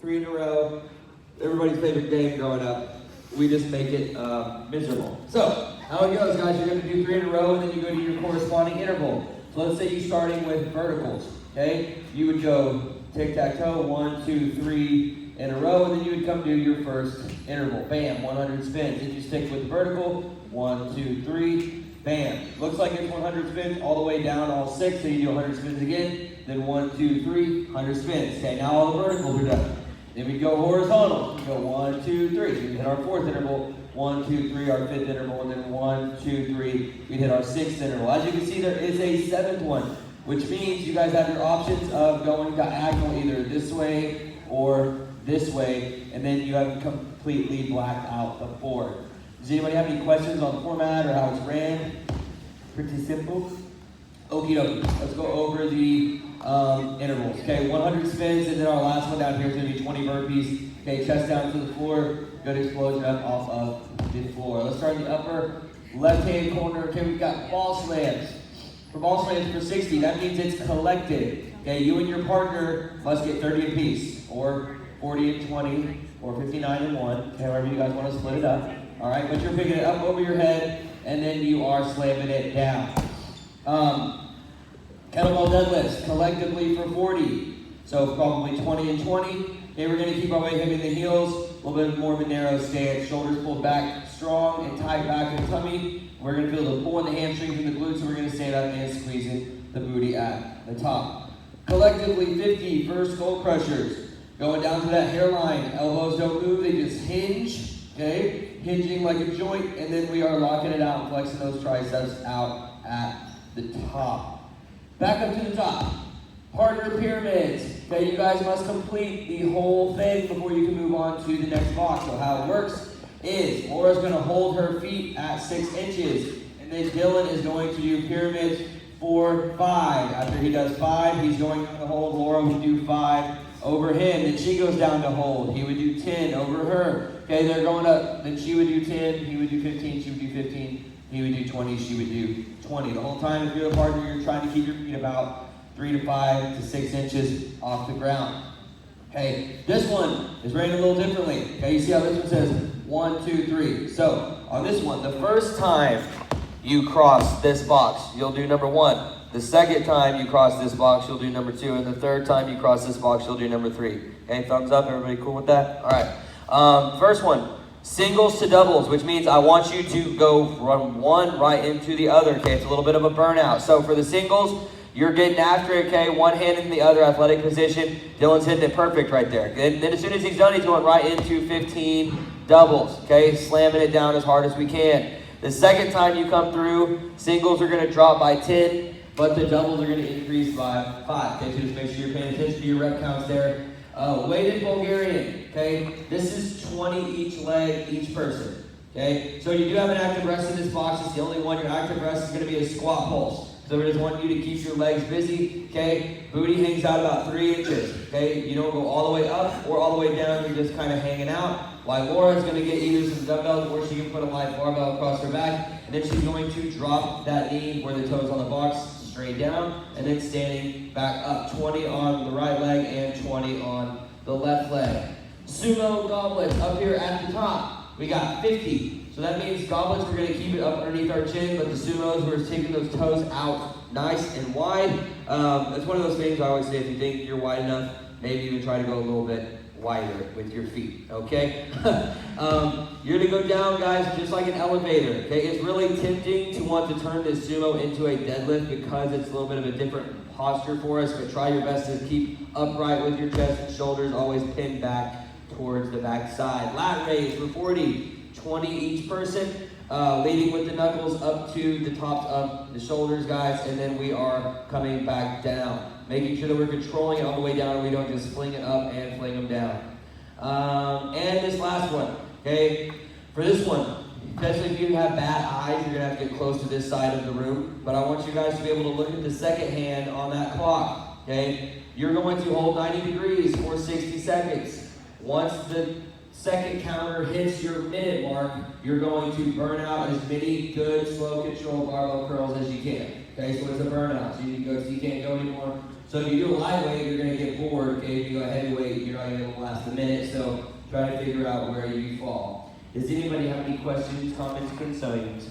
3 in a row. Everybody's favorite game growing up. We just make it miserable. So, how it goes, guys, you're going to do 3 in a row, and then you go to your corresponding interval. So let's say you're starting with verticals, okay? You would go tic-tac-toe, 1, 2, 3 in a row, and then you would come do your first interval. Bam, 100 spins. If you stick with the vertical, 1, 2, 3, bam. Looks like it's 100 spins all the way down, all 6, so you do 100 spins again, then 1, 2, 3, 100 spins. Okay, now all the verticals are done. Then we go horizontal. We go 1, 2, 3. We hit our 4th interval. 1, 2, 3, our 5th interval, and then 1, 2, 3. We hit our 6th interval. As you can see, there is a 7th one, which means you guys have your options of going diagonal either this way or this way, and then you have completely blacked out the board. Does anybody have any questions on the format or how it's ran? Pretty simple. Okie dokie. Let's go over the intervals. Okay, 100 spins, and then our last one down here is going to be 20 burpees. Okay, chest down to the floor. Good explosion up off of the floor. Let's start in the upper left-hand corner. Okay, we've got ball slams. For ball slams for 60, that means it's collected. Okay, you and your partner must get 30 apiece, or 40 and 20, or 59 and 1. Okay, however you guys want to split it up. All right, but you're picking it up over your head, and then you are slamming it down. Kettlebell deadlifts collectively for 40. So probably 20 and 20. Okay, we're going to keep our weight heavy in the heels, a little bit more of a narrow stance, shoulders pulled back strong and tight back in the tummy. We're going to feel the pull in the hamstrings and the glutes, and we're going to stand up and squeezing the booty at the top. Collectively 50 for skull crushers. Going down to that hairline, elbows don't move, they just hinge, okay? Hinging like a joint, and then we are locking it out, flexing those triceps out at the top. Back up to the top. Partner pyramids. Okay, you guys must complete the whole thing before you can move on to the next box. So how it works is Laura's going to hold her feet at 6 inches, and then Dylan is going to do pyramids for 5. After he does 5, he's going to hold. Laura would do 5 over him. Then she goes down to hold. He would do 10 over her. Okay, they're going up. Then she would do 10. He would do 15. She would do 15. He would do 20. She would do 20. The whole time, if you're a partner, you're trying to keep your feet about 3 to 5 to 6 inches off the ground. Okay, this one is rated a little differently. Okay, you see how this one says 1, 2, 3. So on this one, the first time you cross this box, you'll do number 1. The second time you cross this box, you'll do number 2. And the third time you cross this box, you'll do number 3. Okay, thumbs up. Everybody cool with that? All right. First one, singles to doubles, which means I want you to go from one right into the other. Okay, it's a little bit of a burnout. So for the singles, you're getting after it, okay? One hand in the other, athletic position. Dylan's hitting it perfect right there. Then as soon as he's done, he's going right into 15 doubles, okay? Slamming it down as hard as we can. The second time you come through, singles are going to drop by 10, but the doubles are going to increase by 5. Okay, so just make sure you're paying attention to your rep counts there. Weighted Bulgarian, okay? This is 20 each leg, each person, okay? So you do have an active rest in this box. It's the only one. Your active rest is going to be a squat pulse. So we just want you to keep your legs busy, okay? Booty hangs out about 3 inches, okay? You don't go all the way up or all the way down. You're just kind of hanging out. While Laura's going to get either some dumbbells or she can put a light barbell across her back. And then she's going to drop that knee where the toe's on the box, straight down, and then standing back up. 20 on the right leg and 20 on the left leg. Sumo goblets up here at the top. We got 50. So that means goblets, we're going to keep it up underneath our chin, but the sumos, we're taking those toes out nice and wide. It's one of those things I always say, if you think you're wide enough, maybe even try to go a little bit wider with your feet, okay? You're going to go down, guys, just like an elevator, okay? It's really tempting to want to turn this sumo into a deadlift because it's a little bit of a different posture for us, but try your best to keep upright with your chest and shoulders, always pinned back towards the back side. Lat raise for 40. 20 each person, leading with the knuckles up to the tops of the shoulders, guys, and then we are coming back down, making sure that we're controlling it all the way down and we don't just fling it up and fling them down. And this last one, okay, for this one, especially if you have bad eyes, you're going to have to get close to this side of the room, but I want you guys to be able to look at the second hand on that clock, okay? You're going to hold 90 degrees for 60 seconds. Once the second counter hits your minute mark, you're going to burn out as many good, slow, controlled barbell curls as you can. Okay, so it's a burnout. So you can't go anymore. So if you do a light weight, you're going to get bored. Okay, if you go heavyweight, you're not going to be able to last a minute. So try to figure out where you fall. Does anybody have any questions, comments, concerns?